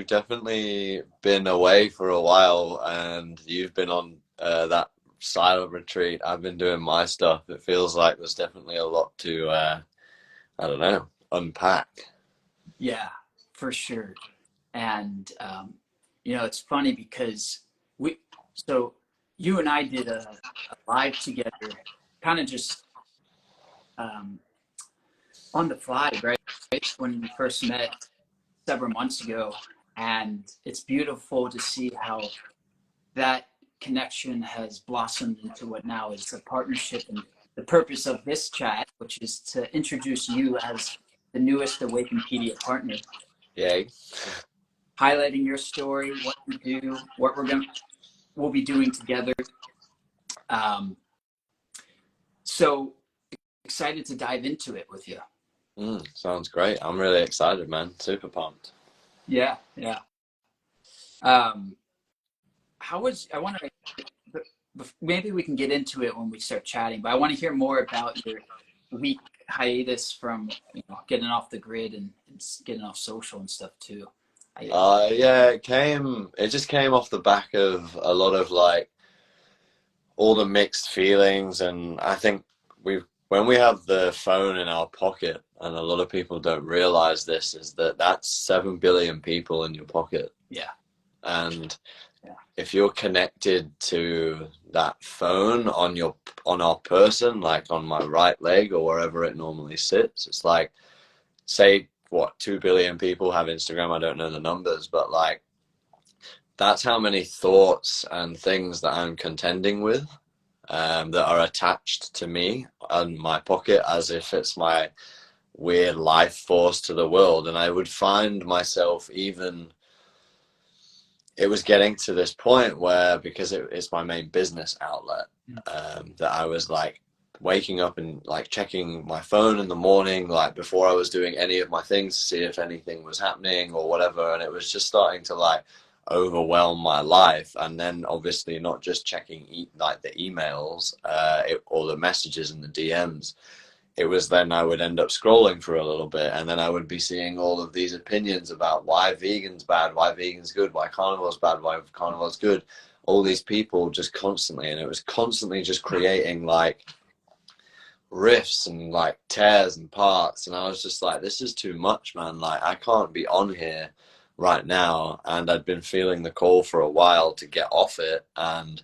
definitely been away for a while, and you've been on that silent retreat. I've been doing my stuff. It feels like there's definitely a lot to, I don't know, unpack. Yeah, for sure. And it's funny because we, so you and I did a live together, kind of just um, on the fly, right? When we first met several months ago. And it's beautiful to see how that connection has blossomed into what now is a partnership. And the purpose of this chat, which is to introduce you as the newest Awakenpedia partner, Yay. highlighting your story, what you do, what we'll be doing together. Um, so excited to dive into it with you. Sounds great. I'm really excited, man. Super pumped. Yeah, yeah. Um, I want to, maybe we can get into it when we start chatting, but I want to hear more about your week hiatus from getting off the grid and getting off social and stuff too. Yeah, it just came off the back of a lot of like all the mixed feelings, and I think when we have the phone in our pocket, and a lot of people don't realize this, is that that's 7 billion people in your pocket. Yeah. And yeah. if you're connected to that phone on our person, like on my right leg or wherever it normally sits, it's like, say, what, 2 billion people have Instagram. I don't know the numbers, but like, that's how many thoughts and things that I'm contending with, that are attached to me and my pocket, as if it's my weird life force to the world. And I would find myself it was getting to this point where, because it's my main business outlet, that I was like waking up and like checking my phone in the morning, like before I was doing any of my things, to see if anything was happening or whatever. And it was just starting to like overwhelm my life. And then obviously not just checking like the emails, or the messages and the DMs. It was then I would end up scrolling for a little bit, and then I would be seeing all of these opinions about why vegan's bad, why vegan's good, why carnivore's bad, why carnivore's good. All these people just constantly, and it was constantly just creating like rifts and like tears and parts. And I was just like, this is too much, man. Like, I can't be on here right now. And I'd been feeling the call for a while to get off it. And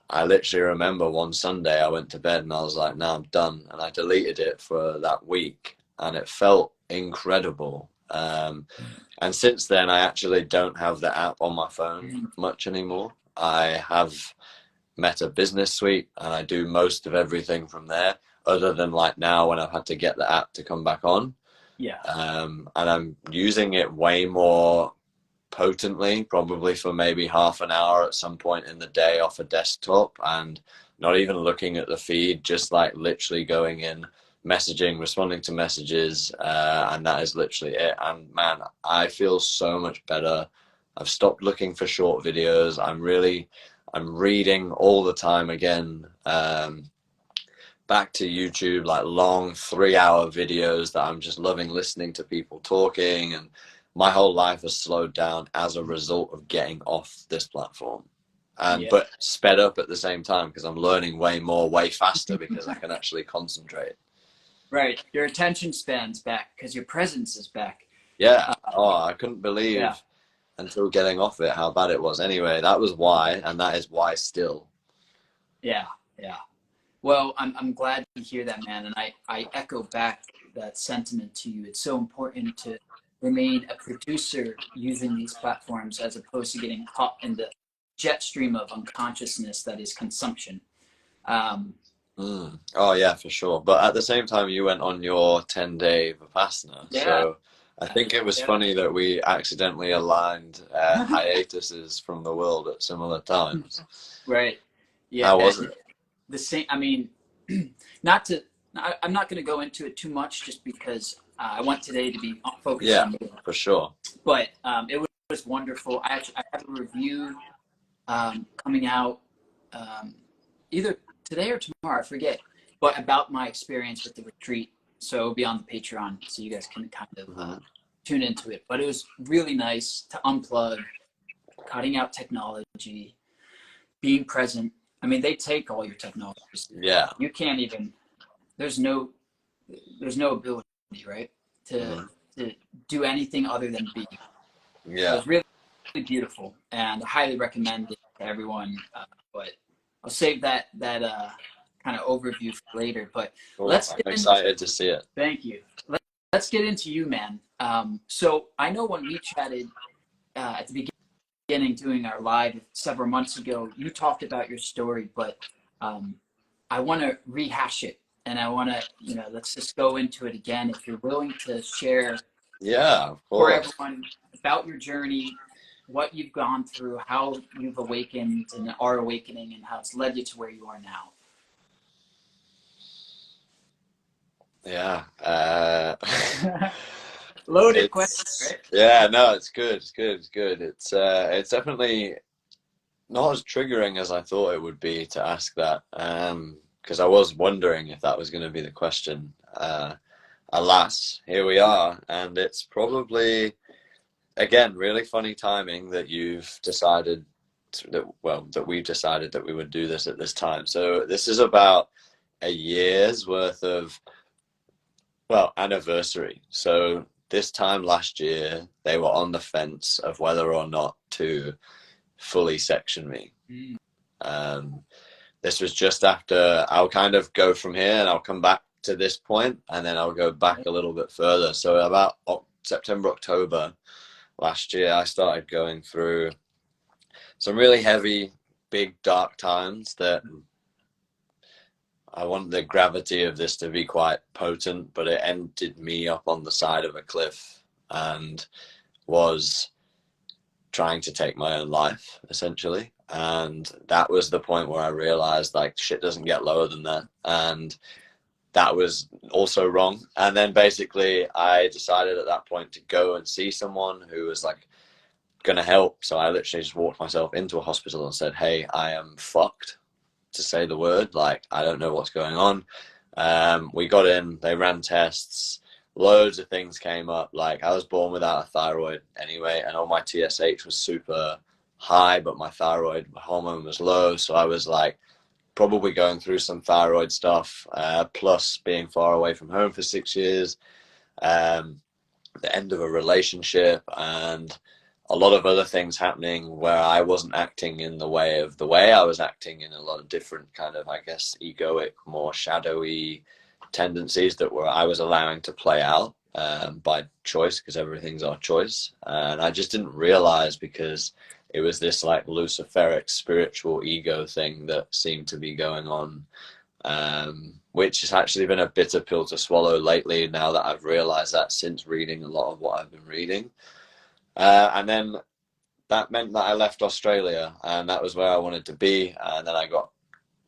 I literally remember one Sunday I went to bed and I was like, no, I'm done. And I deleted it for that week, and it felt incredible. And since then, I actually don't have the app on my phone much anymore. I have Meta Business Suite, and I do most of everything from there, other than like now when I've had to get the app to come back on. Yeah. And I'm using it way more potently, probably for maybe half an hour at some point in the day off a desktop, and not even looking at the feed, just like literally going in, messaging, responding to messages, and that is literally it. And man, I feel so much better. I've stopped looking for short videos. I'm reading all the time again, back to YouTube, like long 3-hour videos that I'm just loving listening to people talking. And my whole life has slowed down as a result of getting off this platform, but sped up at the same time, because I'm learning way more, way faster, because I can actually concentrate. Right. Your attention span's back because your presence is back. Yeah. I couldn't believe until getting off it how bad it was. Anyway, that was why, and that is why still. Yeah. Yeah. Well, I'm glad to hear that, man. And I echo back that sentiment to you. It's so important to remain a producer using these platforms, as opposed to getting caught in the jet stream of unconsciousness that is consumption. Oh yeah, for sure. But at the same time, you went on your 10-day Vipassana. Yeah. So I think it was funny that we accidentally aligned hiatuses from the world at similar times. Right. Yeah. How was it? The same. I mean, I'm not going to go into it too much, just because I want today to be focused on you. For sure. But it was wonderful. I have a review coming out either today or tomorrow, I forget, but about my experience with the retreat. So it'll be on the Patreon, so you guys can kind of tune into it. But it was really nice to unplug, cutting out technology, being present. I mean, they take all your technologies. Yeah. You can't even, there's no ability, right, to do anything other than be. So Yeah. it's really, really beautiful, and I highly recommend it to everyone. But I'll save that kind of overview for later. But Cool. let's I'm get into. excited to see it. Thank you. Let's get into you, man. So I know when we chatted at the beginning, doing our live several months ago, you talked about your story, but I want to rehash it, and I want to, let's just go into it again. If you're willing to share Yeah, of for course. everyone about your journey, what you've gone through, how you've awakened and are awakening, and how it's led you to where you are now. Yeah. Loaded question, right? Yeah, no, it's good. It's good. It's good. It's definitely not as triggering as I thought it would be to ask that. Because I was wondering if that was going to be the question. Alas, here we are, and it's probably, again, really funny timing that you've decided that we've decided that we would do this at this time. So this is about a year's worth of, anniversary. So this time last year, they were on the fence of whether or not to fully section me. This was just after, I'll kind of go from here and I'll come back to this point, and then I'll go back a little bit further. So about September, October last year, I started going through some really heavy, big, dark times that I want the gravity of this to be quite potent, but it ended me up on the side of a cliff and was trying to take my own life, essentially. And that was the point where I realized, like, shit doesn't get lower than that. And that was also wrong. And then basically I decided at that point to go and see someone who was like going to help. So I literally just walked myself into a hospital and said, hey, I am fucked, to say the word. Like, I don't know what's going on. We got in, they ran tests, loads of things came up. Like, I was born without a thyroid anyway, and all my TSH was super high, but my thyroid hormone was low. So I was like probably going through some thyroid stuff, plus being far away from home for 6 years, the end of a relationship, and a lot of other things happening where I wasn't acting in the way I was acting in a lot of different kind of, I guess, egoic, more shadowy tendencies that I was allowing to play out by choice, because everything's our choice. And I just didn't realize, because it was this like luciferic spiritual ego thing that seemed to be going on, which has actually been a bitter pill to swallow lately, now that I've realized that, since reading a lot of what I've been reading. And then that meant that I left Australia, and that was where I wanted to be. And then I got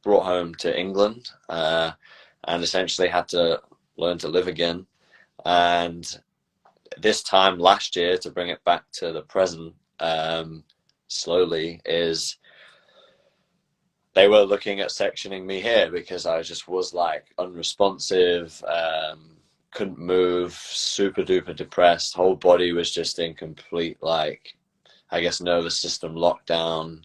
brought home to England, and essentially had to learn to live again. And this time last year, to bring it back to the present, slowly, is they were looking at sectioning me here because I just was like unresponsive, couldn't move, super duper depressed, whole body was just in complete, like, I guess, nervous system lockdown.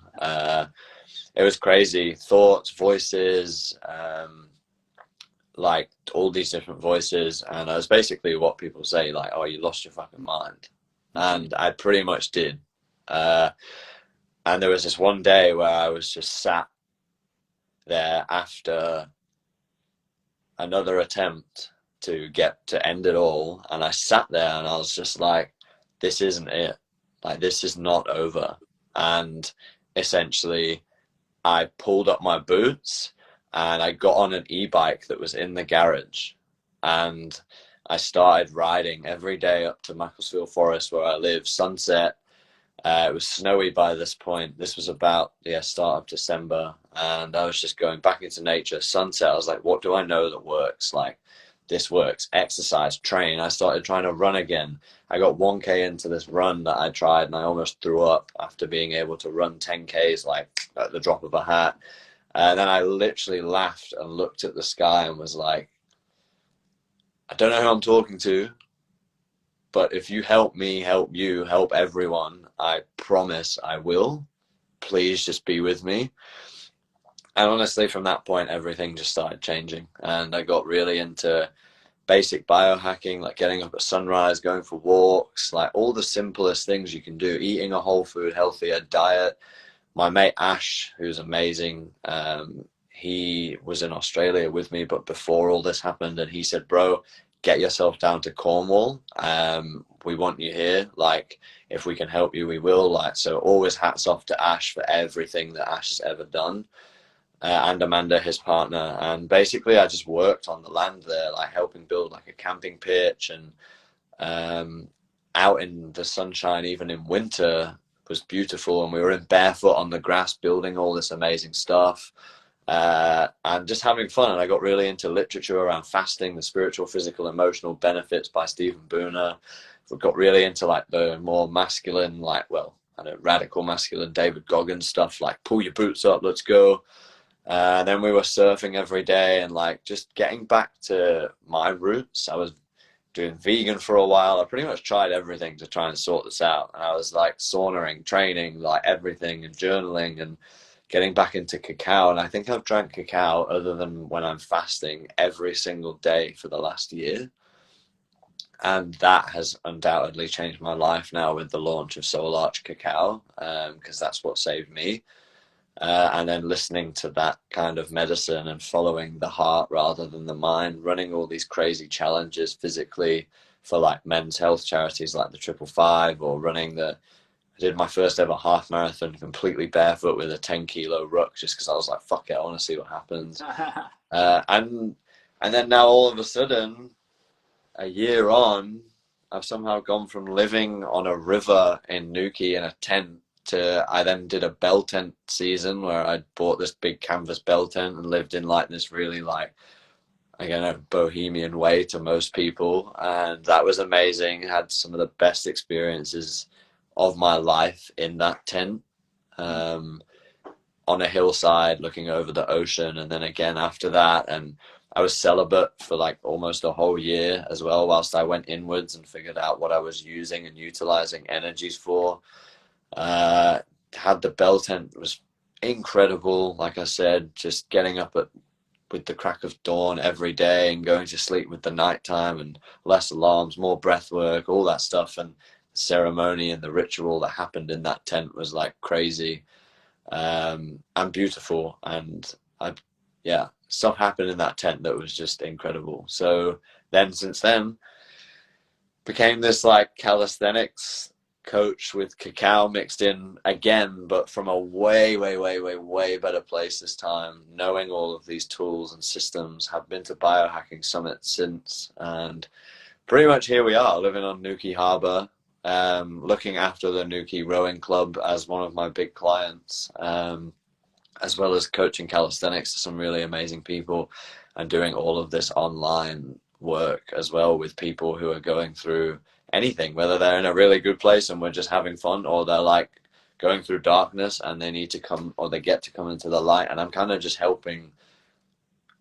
It was crazy. Thoughts, voices, like all these different voices. And I was basically what people say, like, oh, you lost your fucking mind. And I pretty much did. And there was this one day where I was just sat there after another attempt to end it all, and I sat there and I was just like, this isn't it. Like, this is not over. And essentially I pulled up my boots and I got on an e-bike that was in the garage, and I started riding every day up to Macclesfield Forest, where I live, sunset. It was snowy by this point. This was about the start of December, and I was just going back into nature. Sunset, I was like, what do I know that works? Like, this works. Exercise, train. I started trying to run again. I got 1K into this run that I tried, and I almost threw up after being able to run 10Ks like at the drop of a hat. And then I literally laughed and looked at the sky and was like, I don't know who I'm talking to, but if you help me, help you, help everyone, I promise I will. Please just be with me. And honestly, from that point, everything just started changing. And I got really into basic biohacking, like getting up at sunrise, going for walks, like all the simplest things you can do, eating a whole food, healthier diet. My mate Ash, who's amazing, he was in Australia with me, but before all this happened, and he said, bro, get yourself down to Cornwall. We want you here. Like, if we can help you, we will. Like, so always hats off to Ash for everything that Ash has ever done. And Amanda, his partner. And basically I just worked on the land there, like helping build like a camping pitch, and out in the sunshine, even in winter, was beautiful. And we were in barefoot on the grass building all this amazing stuff, and just having fun. And I got really into literature around fasting, the spiritual, physical, emotional benefits by Stephen Booner. We got really into like the more masculine, like, well, I don't know, radical masculine David Goggins stuff, like pull your boots up, let's go. Then we were surfing every day, and like just getting back to my roots. I was doing vegan for a while. I pretty much tried everything to try and sort this out. And I was like saunaing, training, like everything, and journaling, and getting back into cacao. And I think I've drank cacao, other than when I'm fasting, every single day for the last year. And that has undoubtedly changed my life now with the launch of Soul Arch Cacao, because that's what saved me. And then listening to that kind of medicine and following the heart rather than the mind, running all these crazy challenges physically for like men's health charities like the 555, or I did my first ever half marathon completely barefoot with a 10-kilo ruck, just because I was like, fuck it, I want to see what happens. And then now all of a sudden, a year on, I've somehow gone from living on a river in Newquay in a tent to, I then did a bell tent season where I bought this big canvas bell tent and lived in like this really, like, again, a bohemian way to most people. And that was amazing. Had some of the best experiences of my life in that tent, on a hillside looking over the ocean. And then again after that, and I was celibate for like almost a whole year as well, whilst I went inwards and figured out what I was using and utilizing energies for. Had the bell tent, was incredible. Like I said, just getting up with the crack of dawn every day and going to sleep with the nighttime, and less alarms, more breath work, all that stuff. And the ceremony and the ritual that happened in that tent was like crazy, and beautiful. And stuff happened in that tent that was just incredible. So then, since then, became this like calisthenics coach with cacao mixed in again, but from a way better place this time, knowing all of these tools and systems. Have been to biohacking summits since, and pretty much here we are, living on Newquay Harbour, looking after the Newquay Rowing Club as one of my big clients, as well as coaching calisthenics to some really amazing people, and doing all of this online work as well with people who are going through anything, whether they're in a really good place and we're just having fun, or they're like going through darkness and they need to come, or they get to come into the light. And I'm kind of just helping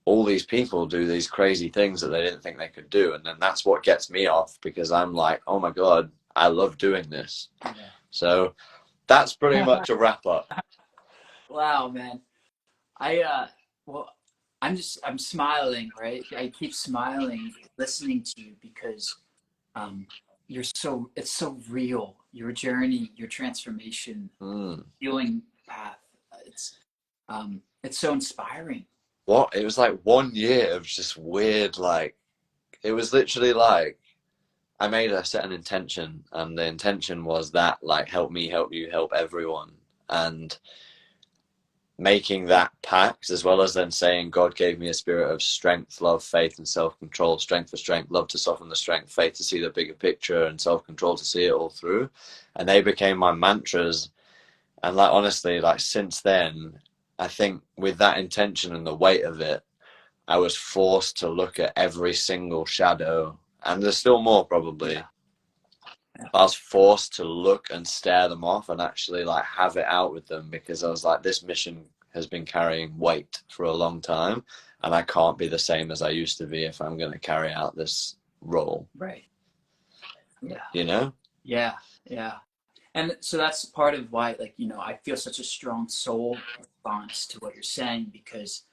all these people do these crazy things that they didn't think they could do. And then that's what gets me off, because I'm like, oh my God, I love doing this. Yeah. So that's pretty much a wrap up. Wow, man. Well, I'm smiling, right? I keep smiling listening to you, because it's so real. Your journey, your transformation, healing path. It's so inspiring. It was like 1 year of just weird, like, it was literally like, I set an intention, and the intention was that, like, help me, help you, help everyone. And making that pact, as well as then saying, God gave me a spirit of strength, love, faith, and self-control. Strength for strength, love to soften the strength, faith to see the bigger picture, and self-control to see it all through. And they became my mantras. And like, honestly, like, since then, I think with that intention and the weight of it, I was forced to look at every single shadow, and there's still more probably. Yeah. I was forced to look and stare them off and actually like have it out with them, because I was like, this mission has been carrying weight for a long time, and I can't be the same as I used to be if I'm going to carry out this role. Right. Yeah. you know? Yeah. Yeah. And so that's part of why, like, I feel such a strong soul response to what you're saying, because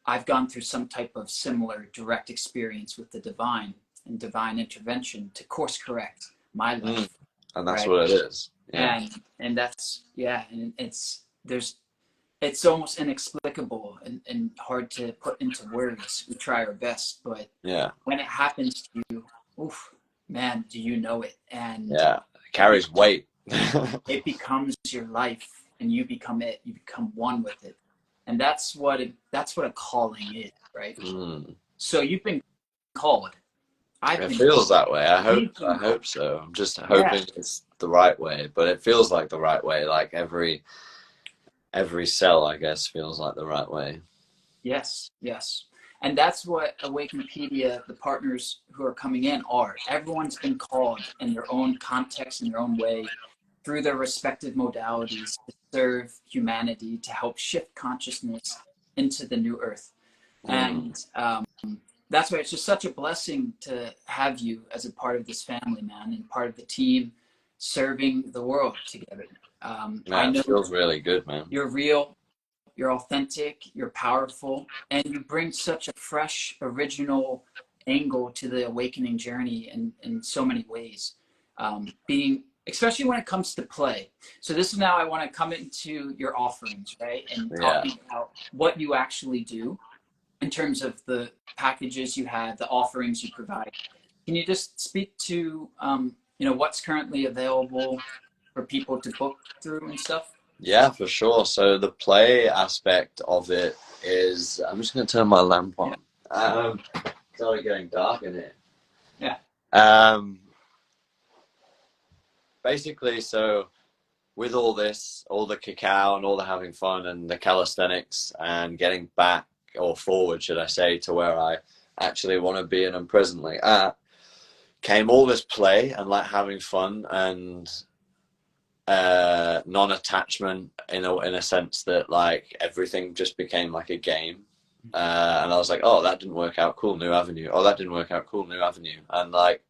I've gone through some type of similar direct experience with the divine and divine intervention to course correct my Mm. life, And that's right? what it is. Yeah. And that's, yeah, and it's almost inexplicable and hard to put into words. We try our best, but Yeah. when it happens to you, oof, man, do you know it? And Yeah. It it, be, carries weight. it becomes your life, and you become it. You become one with it, and that's what a calling is, right? Mm. So you've been called. I've It been feels called. that way. We've been I called. hope so. I'm just Yeah. hoping it's the right way, but it feels like the right way. Like every cell, I guess, feels like the right way. Yes. Yes. And that's what Awakenpedia, the partners who are coming in, are. Everyone's been called in their own context, in their own way, through their respective modalities to serve humanity, to help shift consciousness into the new earth. Mm. And that's why it's just such a blessing to have you as a part of this family, man, and part of the team serving the world together. I Yeah, it know feels really good, man. you're real, you're authentic, you're powerful, and you bring such a fresh, original angle to the awakening journey in so many ways. Being especially when it comes to play. So this is now I want to come into your offerings, right? And Yeah. talking about what you actually do in terms of the packages you have, the offerings you provide. Can you just speak to what's currently available for people to book through and stuff? Yeah, for sure. So the play aspect of it is, I'm just going to turn my lamp Yeah. on. It's already getting dark in here. Yeah. Um, Basically, so with all this, all the cacao and all the having fun and the calisthenics and getting back or forward, should I say, to where I actually want to be and I'm presently at, came all this play and like having fun and non-attachment in a sense that like everything just became like a game. And I was like, oh, that didn't work out, cool, new avenue. Oh, that didn't work out, cool, new avenue. And like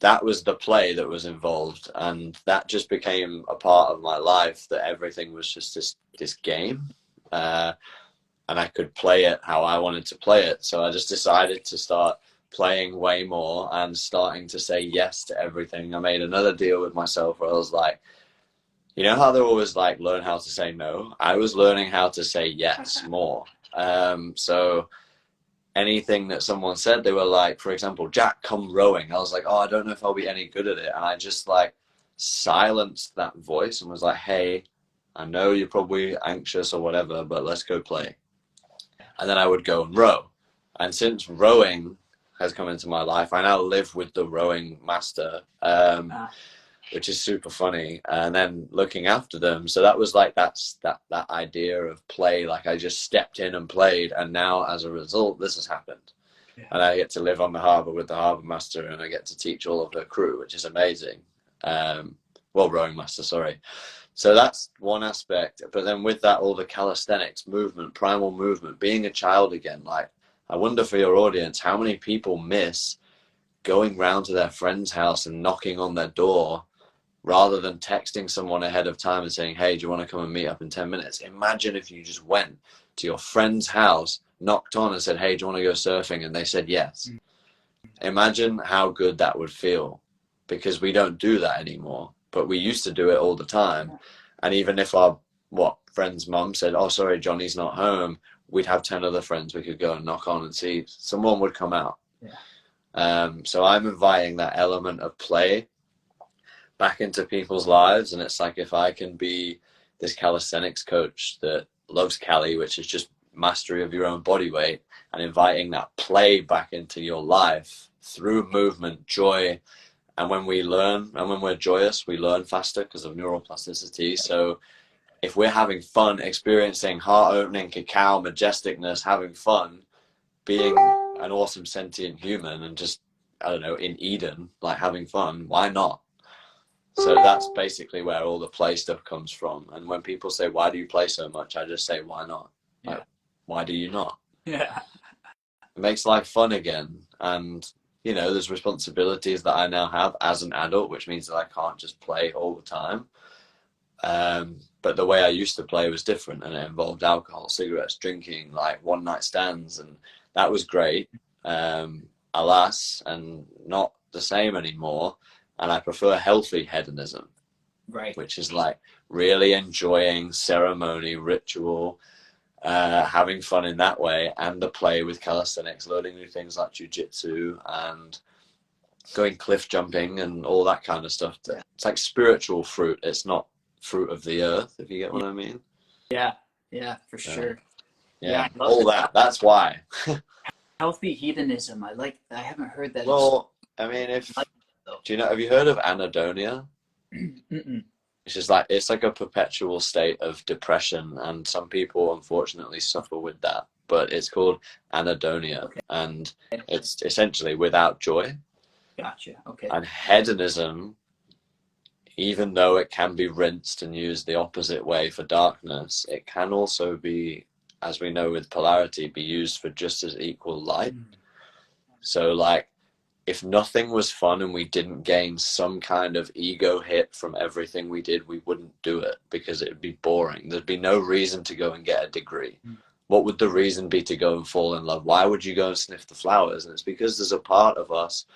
that was the play that was involved, and that just became a part of my life, that everything was just this game. And I could play it how I wanted to play it. So I just decided to start playing way more and starting to say yes to everything. I made another deal with myself where I was like, you know how they're always like, learn how to say no? I was learning how to say yes more. So anything that someone said, they were like, for example, Jack, come rowing. I was like, oh, I don't know if I'll be any good at it. And I just like silenced that voice and was like, hey, I know you're probably anxious or whatever, but let's go play. And then I would go and row. And since rowing has come into my life, I now live with the rowing master, which is super funny. And then looking after them. So that was like that idea of play. Like I just stepped in and played, and now as a result, this has happened. Yeah. And I get to live on the harbour with the harbour master, and I get to teach all of her crew, which is amazing. Rowing master, sorry. So that's one aspect. But then with that, all the calisthenics movement, primal movement, being a child again. Like, I wonder for your audience, how many people miss going round to their friend's house and knocking on their door rather than texting someone ahead of time and saying, hey, do you want to come and meet up in 10 minutes? Imagine if you just went to your friend's house, knocked on and said, hey, do you want to go surfing? And they said yes. Imagine how good that would feel, because we don't do that anymore. But we used to do it all the time. And even if our friend's mum said, oh, sorry, Johnny's not home, we'd have 10 other friends we could go and knock on and see. Someone would come out. Yeah. So I'm inviting that element of play back into people's lives. And it's like, if I can be this calisthenics coach that loves Cali, which is just mastery of your own body weight, and inviting that play back into your life through movement, joy. And when we learn, and when we're joyous, we learn faster because of neuroplasticity. So if we're having fun, experiencing heart-opening cacao majesticness, having fun, being an awesome sentient human, and just, I don't know, in Eden, like having fun, why not? So that's basically where all the play stuff comes from. And when people say, why do you play so much? I just say, why not? Yeah. Like, why do you not? Yeah. It makes life fun again. And you know, there's responsibilities that I now have as an adult, which means that I can't just play all the time. But the way I used to play was different, and it involved alcohol, cigarettes, drinking, like one night stands, and that was great. Alas, and not the same anymore. And I prefer healthy hedonism, Right. which is like really enjoying ceremony, ritual, having fun in that way, and the play with calisthenics, learning new things like jujitsu and going cliff jumping and all that kind of stuff. Yeah. It's like spiritual fruit. It's not fruit of the earth, if you get what I mean. Yeah. Yeah, for sure. Yeah, I love all it. that. That's why. Healthy hedonism. I haven't heard that. Well, I mean, do you know, have you heard of anhedonia? Mm-mm. It's just like, it's like a perpetual state of depression, and some people unfortunately suffer with that. But it's called anhedonia, Okay. and it's essentially without joy. Gotcha. Okay. And hedonism, even though it can be rinsed and used the opposite way for darkness, it can also be, as we know with polarity, be used for just as equal light. So like, if nothing was fun and we didn't gain some kind of ego hit from everything we did, we wouldn't do it because it would be boring. There'd be no reason to go and get a degree. What would the reason be to go and fall in love? Why would you go and sniff the flowers? And it's because there's a part of us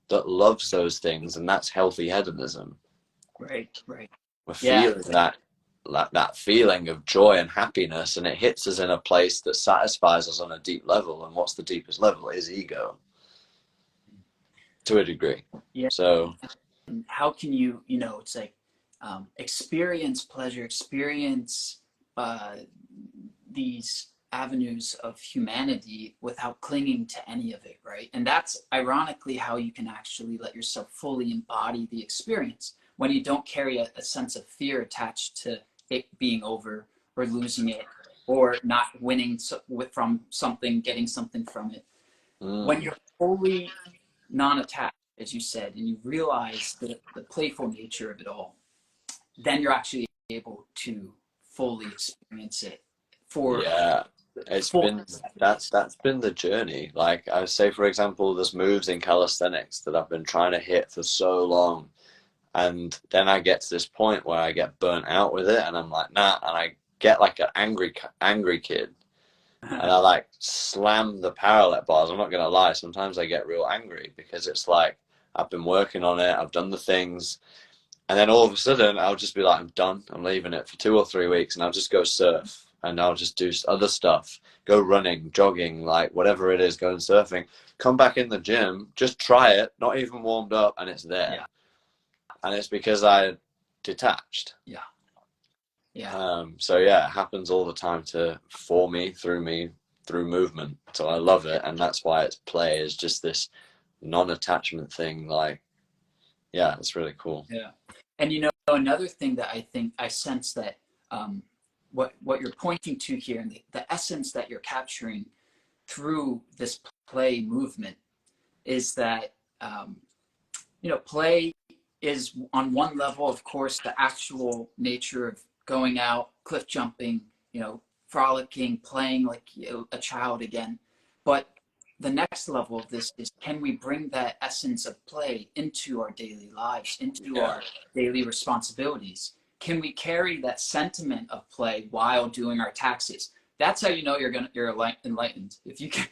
that loves those things, and that's healthy hedonism. Right. Right. We're Yeah. feeling that feeling of joy and happiness, and it hits us in a place that satisfies us on a deep level. And what's the deepest level? Is ego, to a degree. Yeah. So How can you, it's like experience pleasure, experience these avenues of humanity without clinging to any of it, right? And that's ironically how you can actually let yourself fully embody the experience when you don't carry a sense of fear attached to it being over or losing it or not winning from something, getting something from it. When you're fully non-attached, as you said, and you realize the playful nature of it all, then you're actually able to fully experience it for yeah, that's been the journey. Like I say, for example, there's moves in calisthenics that I've been trying to hit for so long, and then I get to this point where I get burnt out with it, and I'm like, nah, and I get like an angry kid, and I like slam the parallel bars. I'm not gonna lie, sometimes I get real angry because it's like I've been working on it, I've done the things, and then all of a sudden I'll just be like, I'm done, I'm leaving it for 2 or 3 weeks, and I'll just go surf, and I'll just do other stuff, go running, jogging, like whatever it is, going surfing, come back in the gym, just try it, not even warmed up, and it's there. Yeah. And it's because I detached. Yeah. Yeah. So yeah, it happens all the time for me through movement. So I love it, and that's why it's play is just this non-attachment thing. Like, yeah, it's really cool. Yeah. And another thing that I think I sense that what you're pointing to here, and the essence that you're capturing through this play movement is that play is on one level, of course, the actual nature of going out, cliff jumping, frolicking, playing like a child again. But the next level of this is, can we bring that essence of play into our daily lives, into our daily responsibilities? Can we carry that sentiment of play while doing our taxes? That's how you know you're enlightened. If you can.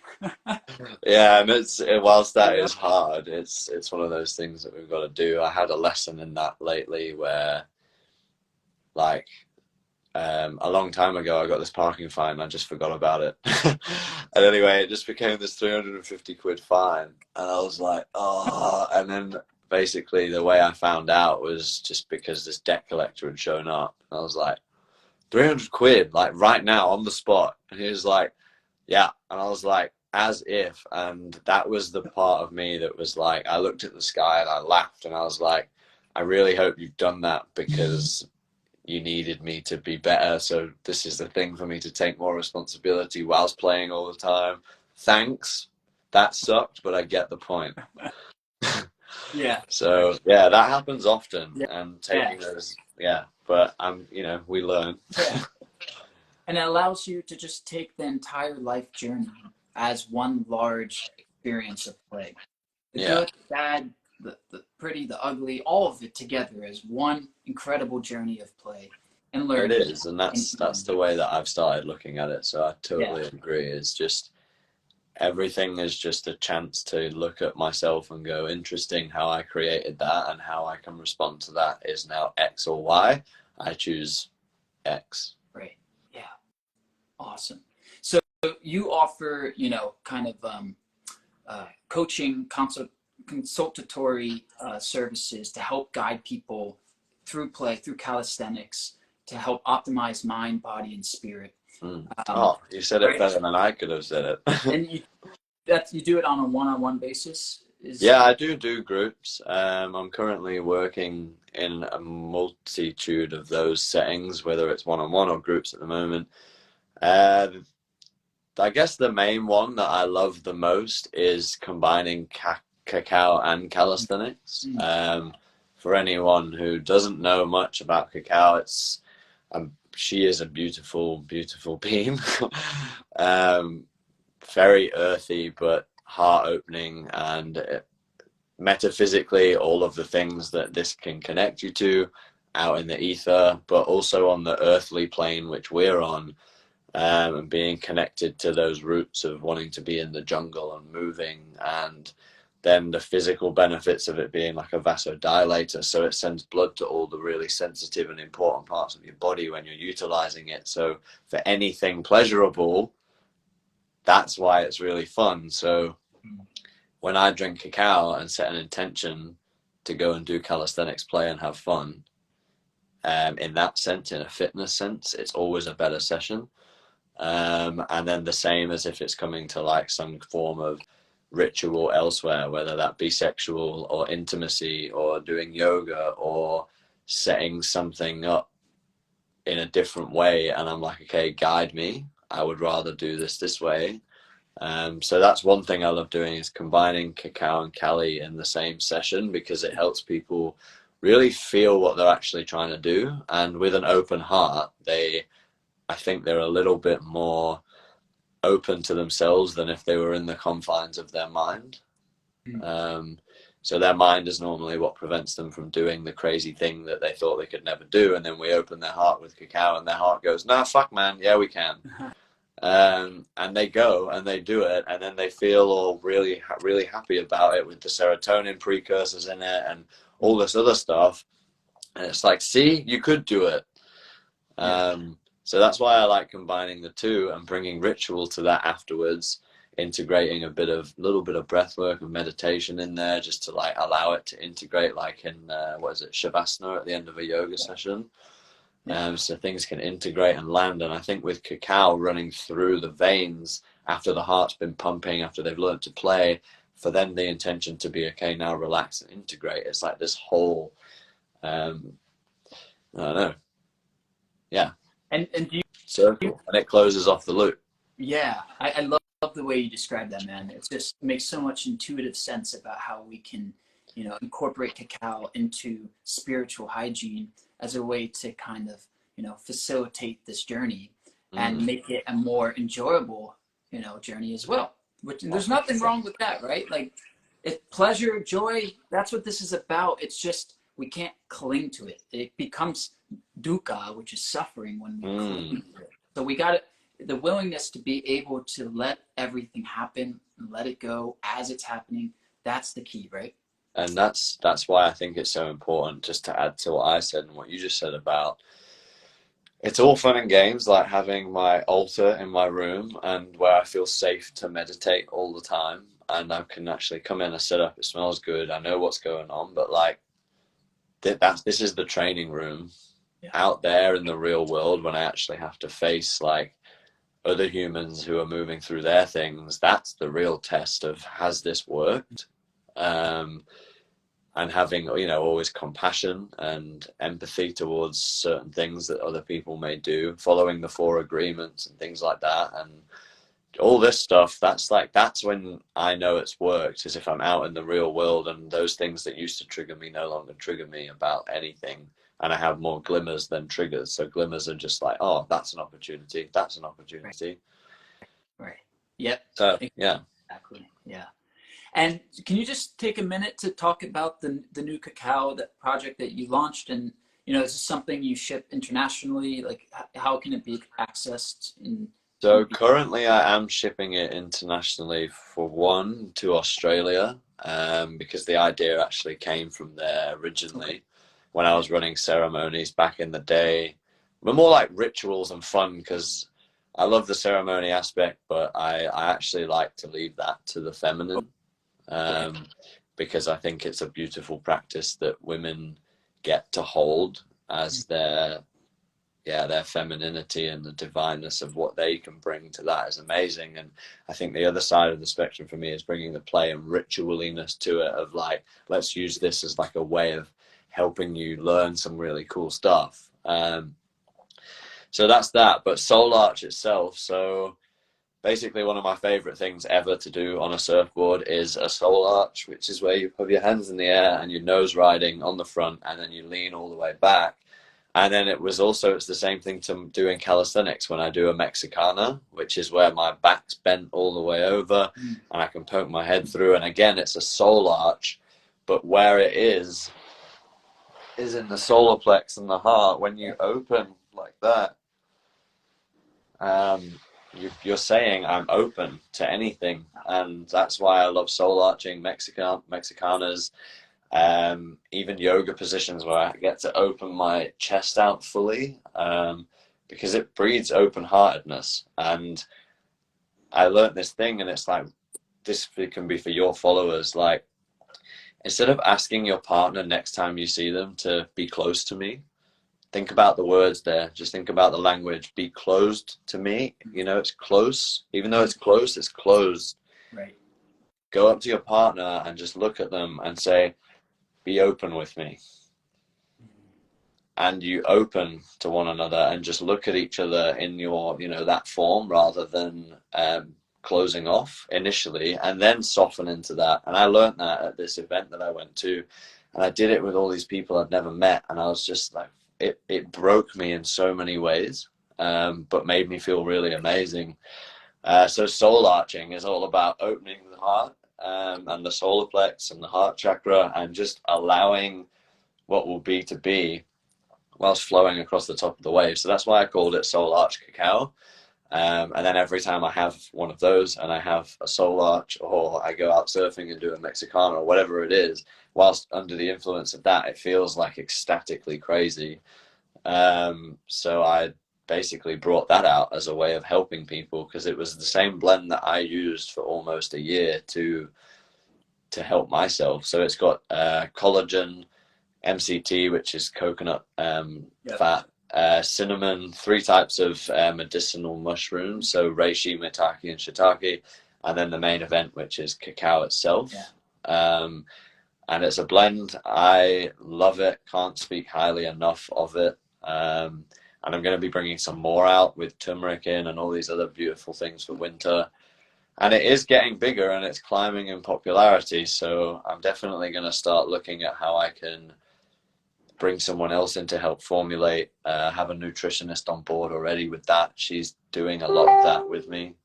Yeah, and whilst that is hard, it's one of those things that we've got to do. I had a lesson in that lately where, like, a long time ago, I got this parking fine and I just forgot about it. And anyway, it just became this 350 quid fine. And I was like, oh, and then basically the way I found out was just because this debt collector had shown up. And I was like, 300 quid, like right now on the spot. And he was like, yeah. And I was like, as if. And that was the part of me that was like, I looked at the sky and I laughed and I was like, I really hope you've done that because you needed me to be better. So this is the thing for me to take more responsibility whilst playing all the time. Thanks. That sucked, but I get the point. Yeah. So yeah, that happens often. Yeah. And taking those, but we learn. Yeah. And it allows you to just take the entire life journey as one large experience of play. The Yeah, good, the bad, the pretty, the ugly, all of it together as one incredible journey of play and it learning is, and and that's healing. the way that I've started looking at it. So I Yeah, totally agree. It's just everything is just a chance to look at myself and go, interesting how I created that, and how I can respond to that is now X or Y. I choose X. right. Yeah, awesome. So you offer, kind of coaching, consultatory services to help guide people through play, through calisthenics, to help optimize mind, body, and spirit. Mm. Um, Oh, you said it right, better than I could have said it. and you do it on a one-on-one basis. Yeah, I do groups. I'm currently working in a multitude of those settings, whether it's one-on-one or groups at the moment. Uh, I guess the main one that I love the most is combining cacao and calisthenics. Mm, For anyone who doesn't know much about cacao, she is a beautiful, beautiful being. um, Very earthy, but heart opening, and metaphysically, all of the things that this can connect you to out in the ether, but also on the earthly plane, which we're on, and being connected to those roots of wanting to be in the jungle and moving, and then the physical benefits of it being like a vasodilator, so it sends blood to all the really sensitive and important parts of your body when you're utilizing it. So for anything pleasurable, that's why it's really fun. So mm, when I drink cacao and set an intention to go and do calisthenics, play and have fun, in that sense, in a fitness sense, it's always a better session. And then the same as if it's coming to like some form of ritual elsewhere, whether that be sexual or intimacy or doing yoga or setting something up in a different way. And I'm like, okay, guide me. I would rather do this way. So that's one thing I love doing, is combining cacao and Cali in the same session, because it helps people really feel what they're actually trying to do. And with an open heart, I think they're a little bit more open to themselves than if they were in the confines of their mind. mm. Um, so their mind is normally what prevents them from doing the crazy thing that they thought they could never do. And then we open their heart with cacao, and their heart goes, "Nah, fuck, man, yeah, we can." And they go and they do it, and then they feel all really, really happy about it, with the serotonin precursors in it and all this other stuff. And it's like, see, you could do it. Yeah, So that's why I like combining the two and bringing ritual to that afterwards, integrating little bit of breath work and meditation in there, just to like allow it to integrate, like in what is it, shavasana at the end of a yoga session. yeah, So things can integrate and land. And I think with cacao running through the veins after the heart's been pumping, after they've learned to play, for then the intention to be, okay, now relax and integrate. It's like this whole, um, I don't know, yeah, and do you, circle, and it closes off the loop. yeah, I love the way you describe that, man. It just makes so much intuitive sense about how we can, incorporate cacao into spiritual hygiene as a way to kind of, facilitate this journey and Mm, make it a more enjoyable, journey as well. Which there's nothing 100%. wrong with that, right? Like, it pleasure, joy. That's what this is about. It's just we can't cling to it. It becomes dukkha, which is suffering, when we Mm. cling to it. So we got the willingness to be able to let everything happen and let it go as it's happening. That's the key, right? And that's why I think it's so important, just to add to what I said and what you just said about, it's all fun and games, like having my altar in my room and where I feel safe to meditate all the time, and I can actually come in and set up, it smells good, I know what's going on, but like this is the training room. Yeah. Out there in the real world, when I actually have to face like other humans who are moving through their things, that's the real test of, has this worked? um, and having, always compassion and empathy towards certain things that other people may do, following the four agreements and things like that, and all this stuff. That's when I know it's worked, is if I'm out in the real world and those things that used to trigger me no longer trigger me about anything, and I have more glimmers than triggers. So glimmers are just like, oh, that's an opportunity, that's an Right. opportunity. Right. Yep. So yeah. Exactly. Yeah. And can you just take a minute to talk about the new cacao, that project that you launched? And, you know, is this something you ship internationally? Like, how can it be accessed So currently I am shipping it internationally, for one, to Australia, because the idea actually came from there originally when I was running ceremonies back in the day. But more like rituals and fun, because I love the ceremony aspect, but I actually like to leave that to the feminine, because I think it's a beautiful practice that women get to hold as their femininity, and the divineness of what they can bring to that is amazing. And I think the other side of the spectrum for me is bringing the play and ritualiness to it, of like, let's use this as like a way of helping you learn some really cool stuff. So that's that. But Soul Arch itself, so basically one of my favorite things ever to do on a surfboard is a soul arch, which is where you put your hands in the air and you're nose riding on the front, and then you lean all the way back. And then it's the same thing to do in calisthenics when I do a Mexicana, which is where my back's bent all the way over and I can poke my head through. And again, it's a soul arch, but where it is in the solar plex and the heart. When you open like that, you're saying I'm open to anything. And that's why I love soul arching, Mexicanas, even yoga positions where I get to open my chest out fully, because it breeds open-heartedness. And I learned this thing, and it's like, this can be for your followers, like, instead of asking your partner next time you see them to be close to me, think about the words there. Just think about the language. Be closed to me. You know, it's close. Even though it's close, it's closed. Right. Go up to your partner and just look at them and say, be open with me. And you open to one another and just look at each other in your, you know, that form, rather than closing off initially and then soften into that. And I learned that at this event that I went to, and I did it with all these people I'd never met, and I was just like, it broke me in so many ways, but made me feel really amazing. So soul arching is all about opening the heart, and the solar plex and the heart chakra, and just allowing what will be to be whilst flowing across the top of the wave. So that's why I called it Soul Arch Cacao. And then every time I have one of those, and I have a soul arch, or I go out surfing and do a Mexicana or whatever it is, whilst under the influence of that, it feels like ecstatically crazy. So I basically brought that out as a way of helping people, because it was the same blend that I used for almost a year to help myself. So it's got collagen, MCT, which is coconut fat, cinnamon, 3 types of medicinal mushrooms, so reishi, maitake, and shiitake, and then the main event, which is cacao itself. And it's a blend. I love it. Can't speak highly enough of it. And I'm going to be bringing some more out with turmeric in and all these other beautiful things for winter. And it is getting bigger, and it's climbing in popularity. So I'm definitely going to start looking at how I can bring someone else in to help formulate, have a nutritionist on board already with that. She's doing a lot of that with me.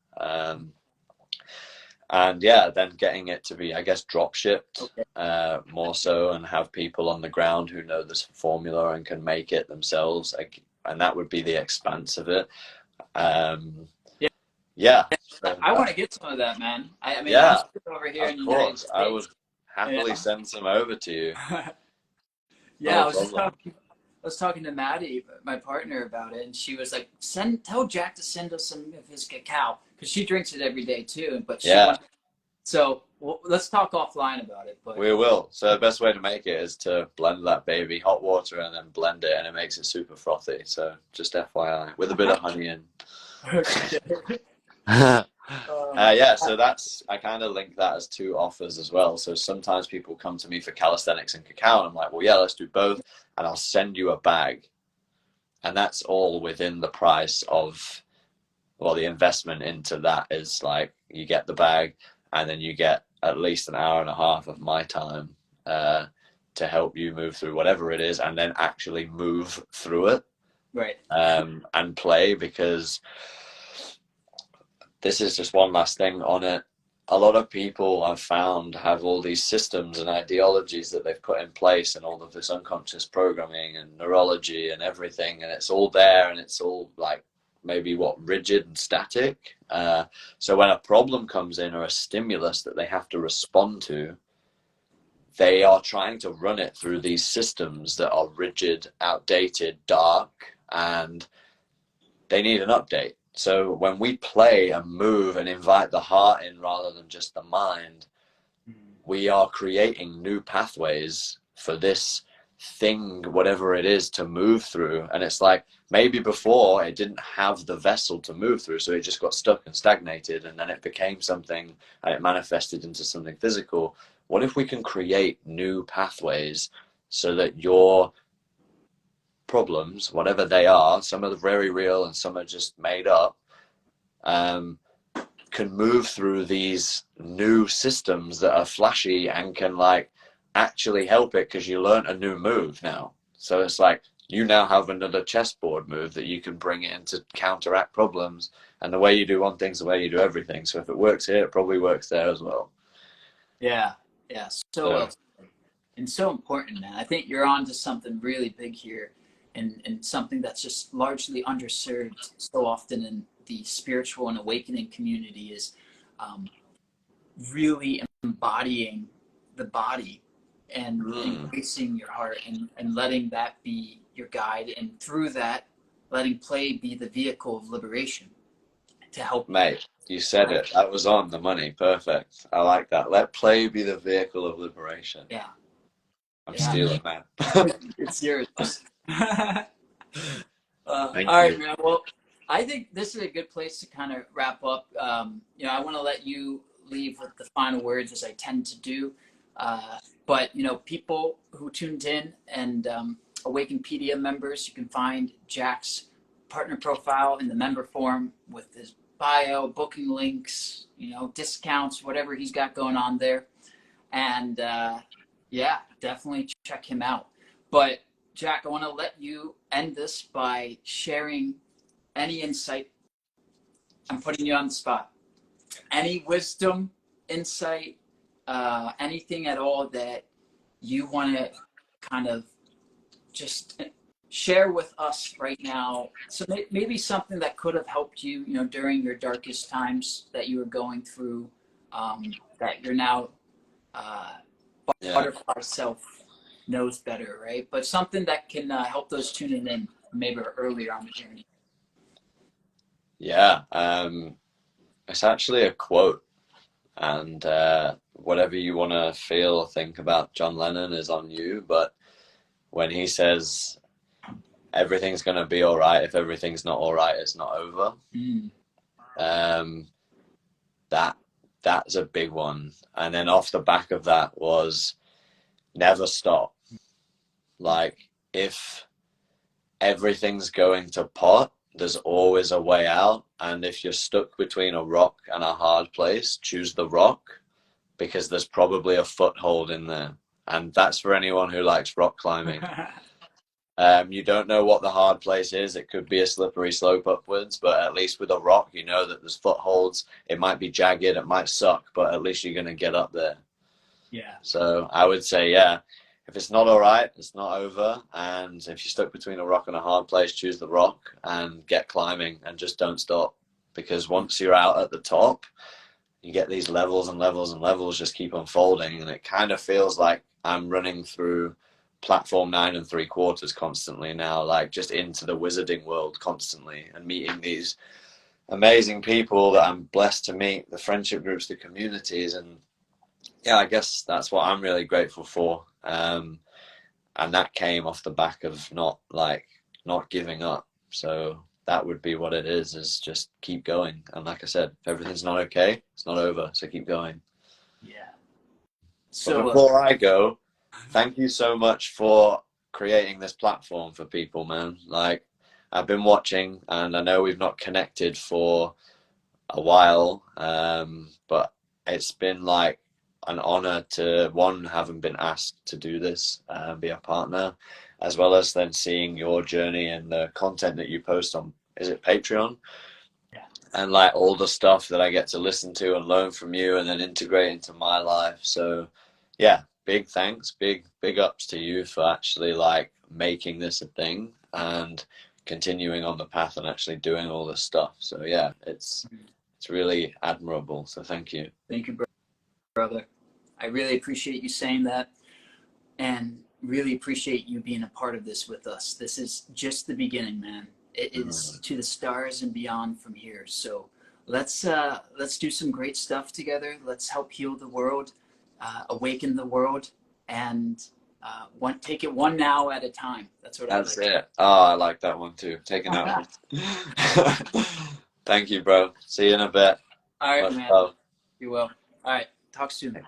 And yeah, then getting it to be, I guess, drop shipped more so, and have people on the ground who know this formula and can make it themselves. And that would be the expanse of it. Yeah. So, I want to get some of that, man. I mean, yeah, I'm over here in the of United course. States. I would happily send some over to you. Yeah, I was talking to Maddie, my partner, about it, and she was like, tell Jack to send us some of his cacao, because she drinks it every day too. But so let's talk offline about it. But we will. So the best way to make it is to blend that baby, hot water, and then blend it, and it makes it super frothy. So just FYI, with a bit of honey in. Yeah, so I kind of link that as 2 offers as well. So sometimes people come to me for calisthenics and cacao, and I'm like, well, yeah, let's do both, and I'll send you a bag, and that's all within the price of, well, the investment into that is like, you get the bag, and then you get at least an hour and a half of my time to help you move through whatever it is, and then actually move through it, right, and play, because this is just one last thing on it. a lot of people I've found have all these systems and ideologies that they've put in place, and all of this unconscious programming and neurology and everything, and it's all there, and it's all like maybe rigid and static. So when a problem comes in, or a stimulus that they have to respond to, they are trying to run it through these systems that are rigid, outdated, dark, and they need an update. So when we play and move and invite the heart in rather than just the mind, we are creating new pathways for this thing, whatever it is, to move through. And it's like, maybe before it didn't have the vessel to move through, so it just got stuck and stagnated, and then it became something, and it manifested into something physical. What if we can create new pathways so that your problems, whatever they are, some are very real and some are just made up, can move through these new systems that are flashy and can like actually help it, because you learn a new move now. So it's like you now have another chessboard move that you can bring in to counteract problems. And the way you do one thing's the way you do everything. So if it works here, it probably works there as well. Yeah, yeah, so well said. And so important, man. I think you're on to something really big here, and something that's just largely underserved so often in the spiritual and awakening community is really embodying the body and embracing your heart, and letting that be your guide, and through that, letting play be the vehicle of liberation to help. Mate, you said it. That was on the money. Perfect. I like that. Let play be the vehicle of liberation. Yeah. I'm stealing that. It's yours. All Thank right, you. man. Well, I think this is a good place to kind of wrap up. You know, I want to let you leave with the final words, as I tend to do. But, you know, people who tuned in, and Awakenpedia members, you can find Jack's partner profile in the member form with his bio, booking links, you know, discounts, whatever he's got going on there. And yeah, definitely check him out. But Jack, I want to let you end this by sharing any insight. I'm putting you on the spot. Any wisdom, insight, anything at all that you want to kind of just share with us right now. So maybe something that could have helped you, you know, during your darkest times that you were going through, that you're now butterfly self knows better, right? But something that can help those tuning in maybe earlier on the journey. Yeah. It's actually a quote, and whatever you want to feel or think about John Lennon is on you. But when he says everything's going to be all right, if everything's not all right, it's not over. That's a big one. And then off the back of that was never stop. Like, if everything's going to pot, there's always a way out. And if you're stuck between a rock and a hard place, choose the rock, because there's probably a foothold in there. And that's for anyone who likes rock climbing. You don't know what the hard place is. It could be a slippery slope upwards, but at least with a rock, you know that there's footholds. It might be jagged, it might suck, but at least you're going to get up there. Yeah. So I would say, yeah, if it's not all right, it's not over. And if you're stuck between a rock and a hard place, choose the rock and get climbing, and just don't stop. Because once you're out at the top, you get these levels and levels and levels just keep unfolding. And it kind of feels like I'm running through platform 9 3/4 constantly now, like just into the wizarding world constantly, and meeting these amazing people that I'm blessed to meet, the friendship groups, the communities. And yeah, I guess that's what I'm really grateful for. And that came off the back of not giving up. So that would be what it is just keep going. And like I said, if everything's not okay, it's not over. So keep going. Yeah. So before I go, thank you so much for creating this platform for people, man. Like, I've been watching, and I know we've not connected for a while, but it's been like an honor to, one, having been asked to do this, be a partner, as well as then seeing your journey and the content that you post on, is it Patreon? Yeah. and like all the stuff that I get to listen to and learn from you and then integrate into my life. So yeah, big thanks, big ups to you for actually like making this a thing and continuing on the path and actually doing all this stuff. So yeah, it's really admirable. So thank you. Thank you, brother. I really appreciate you saying that, and really appreciate you being a part of this with us. This is just the beginning, man. It is to the stars and beyond from here. So let's do some great stuff together. Let's help heal the world, awaken the world, and take it one now at a time. That's what I That's like. it. Oh, I like that one too. Taking out. Thank you, bro. See you in a bit. All right, Much man. love. You will. All right. Talk soon.